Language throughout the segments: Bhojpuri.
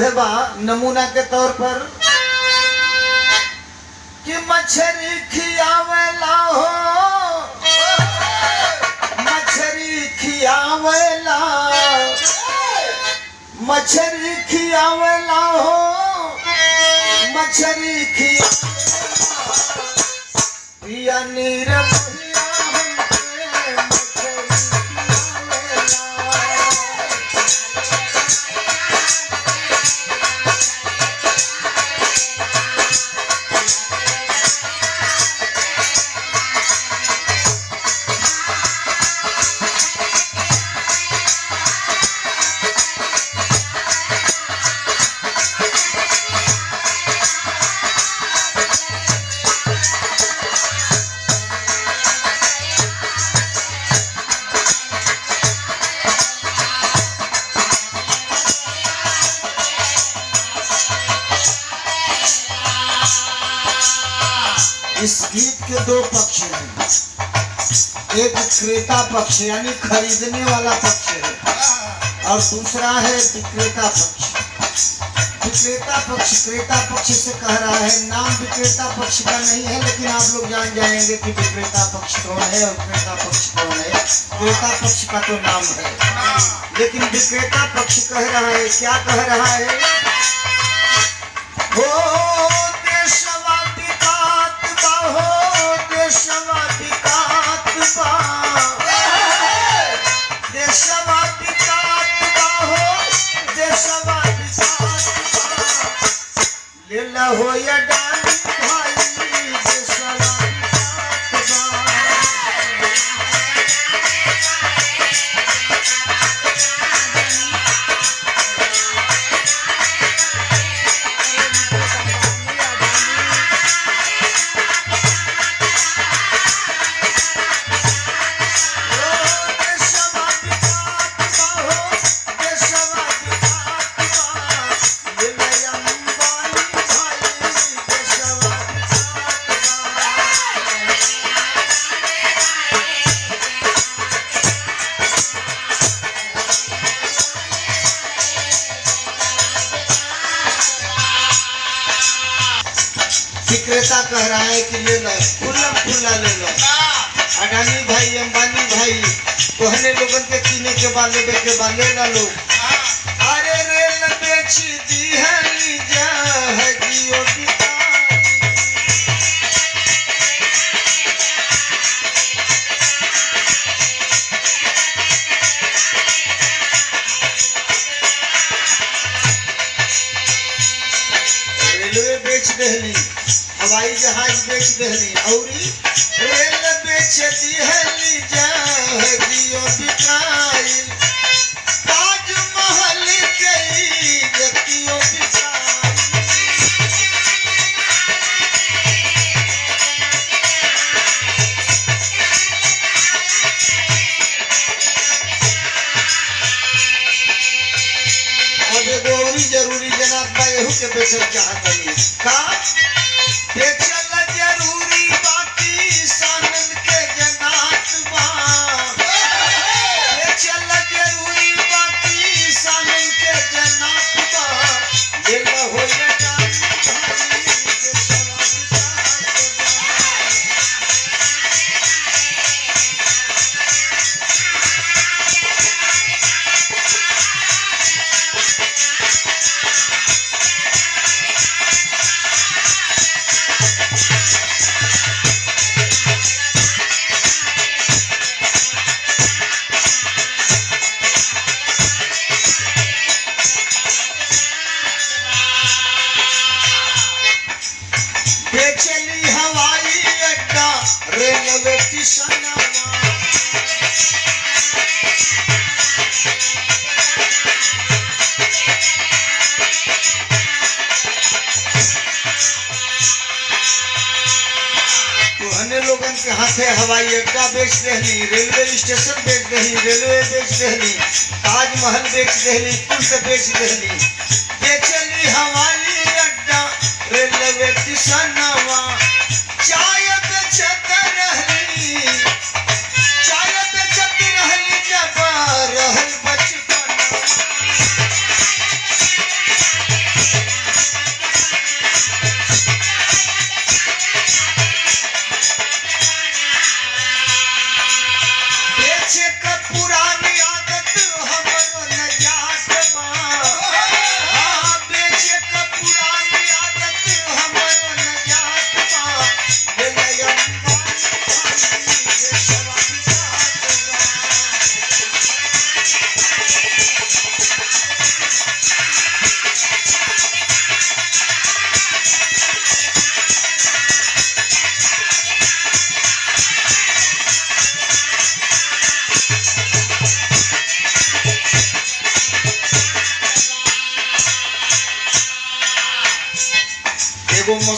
उहे बा नमूना के तौर पर कि मछरी खियावेला हो, मछरी खियावेला, मछरी खियावेला हो, मछरी खियावेला पिया नीर इस गीत के दो पक्ष हैं, एक क्रेता पक्ष यानी खरीदने वाला पक्ष है और दूसरा है विक्रेता पक्ष। विक्रेता पक्ष क्रेता पक्ष से कह रहा है, नाम विक्रेता पक्ष का नहीं है लेकिन आप लोग जान जाएंगे कि विक्रेता पक्ष कौन है और क्रेता पक्ष कौन है। क्रेता पक्ष का तो नाम है लेकिन विक्रेता पक्ष कह रहा है, क्या कह रहा है, हो हो या डाली भाई विक्रेता कह रहा है कि ले लो खुला खुला ले लो। अडानी भाई अंबानी भाई कहने लोगन के कीने के बाद लेबे के बाद ले लो। अरे रेल बेच दी है लीजा है जियो की रेलवे बेच देली, हवाई जहाज बेच देली और रेल बेच दी है लीजा है जियो बिकाइल। ताजमहल के जतियो बिकाइल। अब एगो और जरूरी जनाब बा एहू के बेचल चाहत हनी का बेचल जरूरी बाकी सानन के जनात बा। बेचल जरूरी बाकी सानन के जनात बा। ये हो बेचली हवाई अड्डा रेलवे स्टेशन लोगन के हाथे हवाई अड्डा बेच देली, रेलवे स्टेशन बेच देली, रेलवे बेच देली, ताजमहल बेच देली, कुल बेच देली। बेचली हवाई अड्डा रेलवे स्टेशन चाय बेचत रहली, चाय बेचत रहली जब रहल बचपन।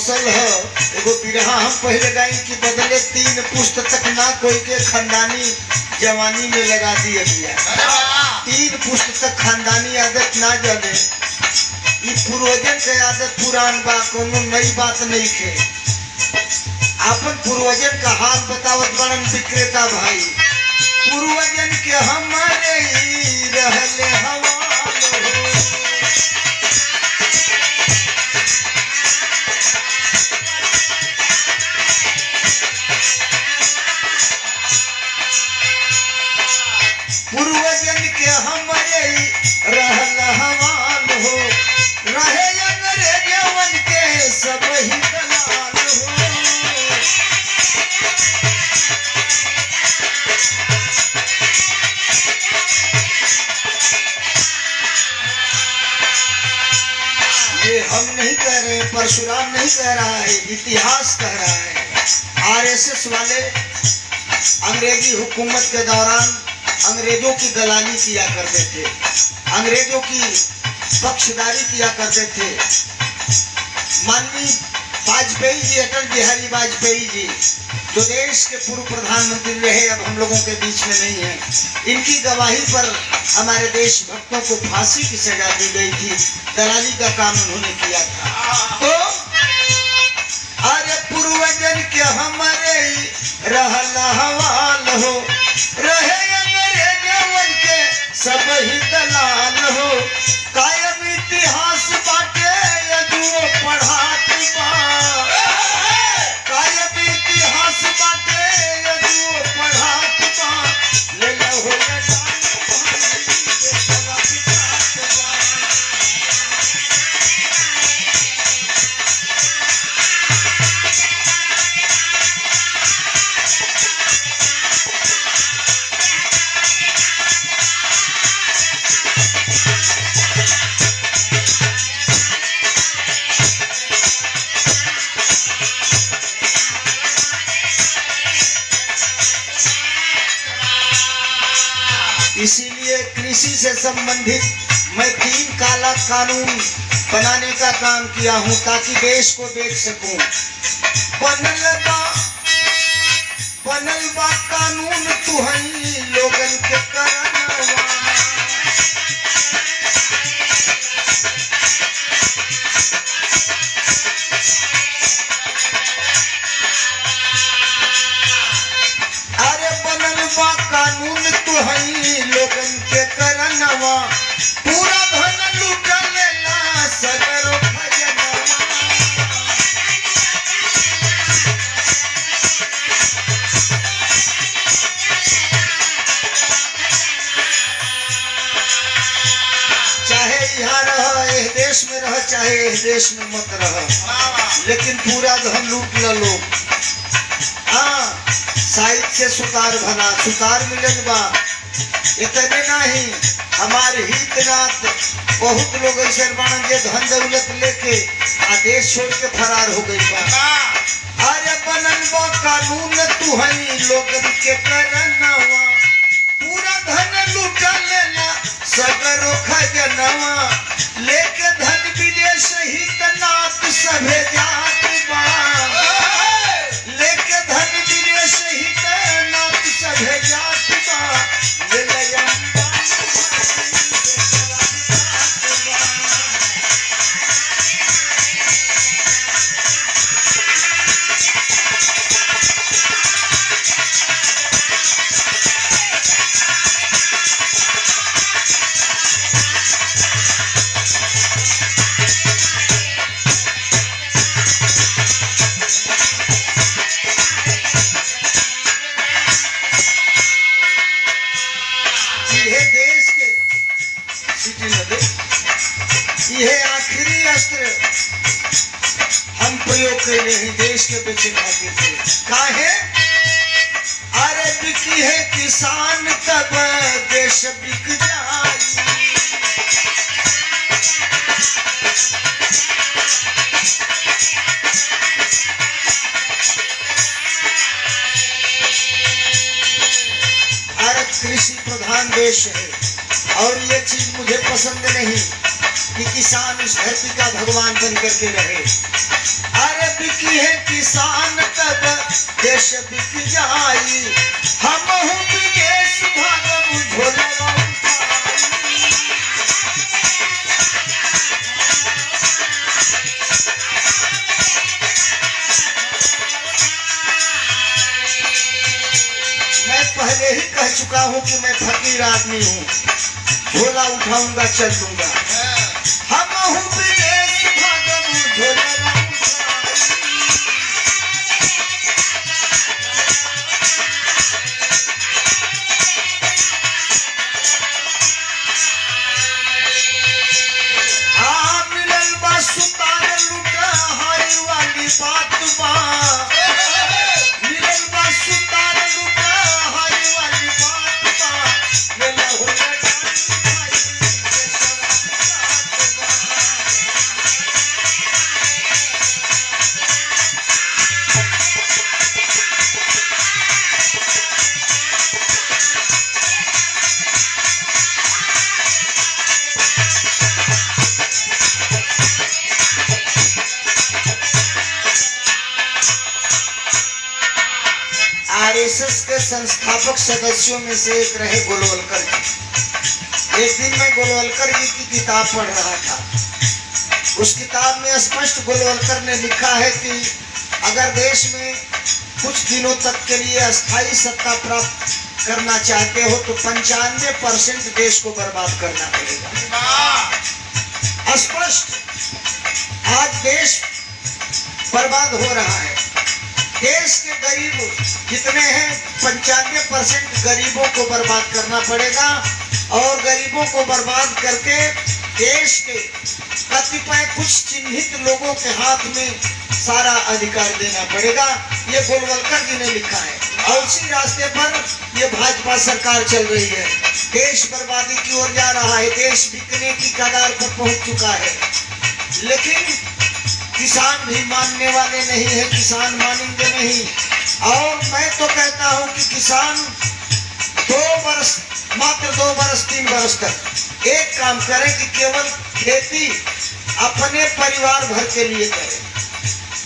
कौशल है। एगो बिरहा हम पहले गाई कि बदले 3 पुस्त तक ना कोई के खानदानी जवानी में लगा दिए दिया। 3 पुस्त तक खानदानी आदत ना जाने, ये पूर्वजन के आदत पुरान बा, कोनो नई बात नहीं खे। अपन पूर्वजन का हाल बतावत बड़न विक्रेता भाई। पूर्वजन के हमारे ही रहले हवाल हो। पूर्वजन के हमारे ही रहल हवाल हो, रहे अंग्रेजवन के सब ही दलाल हो। ये हम नहीं कह रहे, परशुराम नहीं कह रहा है, इतिहास कह रहा है। आरएसएस वाले अंग्रेजी हुकूमत के दौरान अंग्रेजों की दलाली किया करते थे, अंग्रेजों की पक्षधारी किया करते थे। माननीय वाजपेयी जी, अटल बिहारी वाजपेयी जी, जो देश के पूर्व प्रधानमंत्री रहे, अब हम लोगों के बीच में नहीं है, इनकी गवाही पर हमारे देशभक्तों को फांसी की सजा दी गई थी। दलाली का काम उन्होंने किया था। तो अरे पूर्वजन के हमारे रहल हवाल हो, रहे अंग्रेजवन के सब ही दलाल हो। कायम इतिहास बाटे यदुओ पढ़ात बा, कायम इतिहास बाटे यदुओ पढ़ात बा। ले लो हो इसीलिए कृषि से संबंधित मैं 3 काला कानून बनाने का काम किया हूं, ताकि देश को देख सकूं। बनल बा कानून तुहई लोगन के करनवा। अरे बनल बा कानून तुहई लोगन के करनवा, पूरा धन लूटा लेला सगरो खजनवा। चाहे यहाँ रह, इस देश में रह, चाहे इस देश में मत रह, लेकिन पूरा धन लूट ल लोग। हाँ, साइड से सुतार भला, सुतार मिलन बा। इतने नहीं, हमारे हितनाथ बहुत लोग ऐसे बाण जे धन दौलत लेके देश छोड़ के फरार हो गई बा। अरे बनल बा कानून तुहई लोगन के करनवा, पूरा धन लूटा लेला सगरो खजनवा। लेके धन विदेश हितनाथ सभे जात बा, लेके धन विदेश हितनाथ सभे जात बा। यह आखिरी अस्त्र हम प्रयोग करने ही देश के बच्चे खाते थे। काहे? अरे बिकी है किसान तब देश बिक जाए। अरे कृषि प्रधान देश है और ये चीज मुझे पसंद नहीं कि किसान इस धरती का भगवान बन करके रहे। अरे बिकी है किसान तब देश बिक जाई, हम हूँ विदेश भागम झोलवा उठाई। मैं पहले ही कह चुका हूँ कि मैं फकीर आदमी हूँ, झोला उठाऊंगा चल दूंगा। हम हूँ विदेश भागम झोलवा आरएसएस के संस्थापक सदस्यों में से एक रहे गोलवलकर जी। एक दिन मैं गोलवलकर जी की किताब पढ़ रहा था। उस किताब में स्पष्ट गोलवलकर ने लिखा है कि अगर देश में कुछ दिनों तक के लिए अस्थायी सत्ता प्राप्त करना चाहते हो तो 95% देश को बर्बाद करना पड़ेगा। स्पष्ट आज देश बर्बाद हो रहा है। देश के गरीब जितने हैं 95% गरीबों को बर्बाद करना पड़ेगा और गरीबों को बर्बाद करके देश के कतिपय कुछ चिन्हित लोगों के हाथ में सारा अधिकार देना पड़ेगा। ये गोलवलकर जी ने लिखा है और उसी रास्ते पर ये भाजपा सरकार चल रही है। देश बर्बादी की ओर जा रहा है, देश बिकने की कगार पर पहुंच चुका है। लेकिन किसान भी मानने वाले नहीं है, किसान मानेंगे नहीं। और मैं तो कहता हूं कि किसान 2 वर्ष, मात्र 2 वर्ष 3 वर्ष तक एक काम करें कि केवल खेती अपने परिवार भर के लिए करें,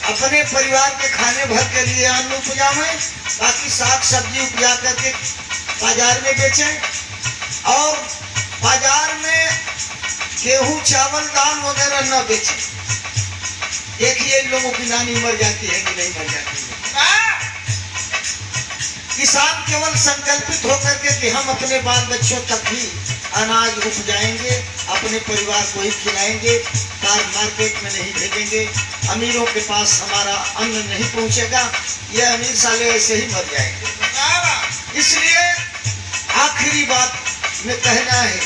अपने परिवार के खाने भर के लिए अन्न उपजाएं, बाकी साग सब्जी उपजा करके बाजार में बेचें और बाजार में गेहूं चावल दाल वगैरह न बेचें। देखिए इन लोगों की नानी मर जाती है कि नहीं मर जाती है। किसान केवल संकल्पित होकर के कि हम अपने बाल बच्चों तक ही अनाज उपजाएंगे, अपने परिवार को ही खिलाएंगे, मार्केट में नहीं भेजेंगे, अमीरों के पास हमारा अन्न नहीं पहुंचेगा, ये अमीर साले ऐसे ही मर जाएंगे। इसलिए आखिरी बात में कहना है,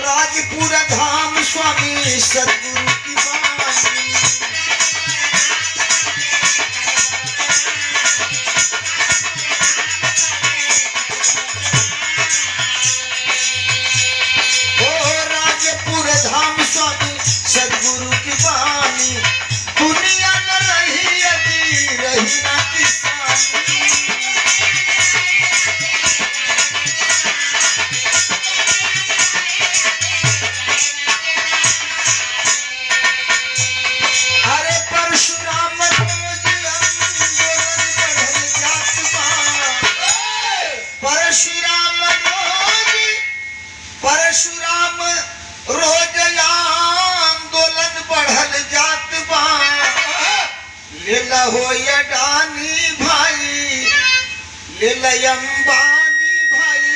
राजपुर धाम स्वामी सदगुरु की बानी, धाम स्वामी सदगुरु की बानी, दुनिया न रही यदि रही ना किसानी। अरे परशुराम परशुराम रोज आंदोलन बढ़ल जात बा, ले हो अडानी भाई, ले अंबानी भाई,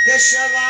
देशवा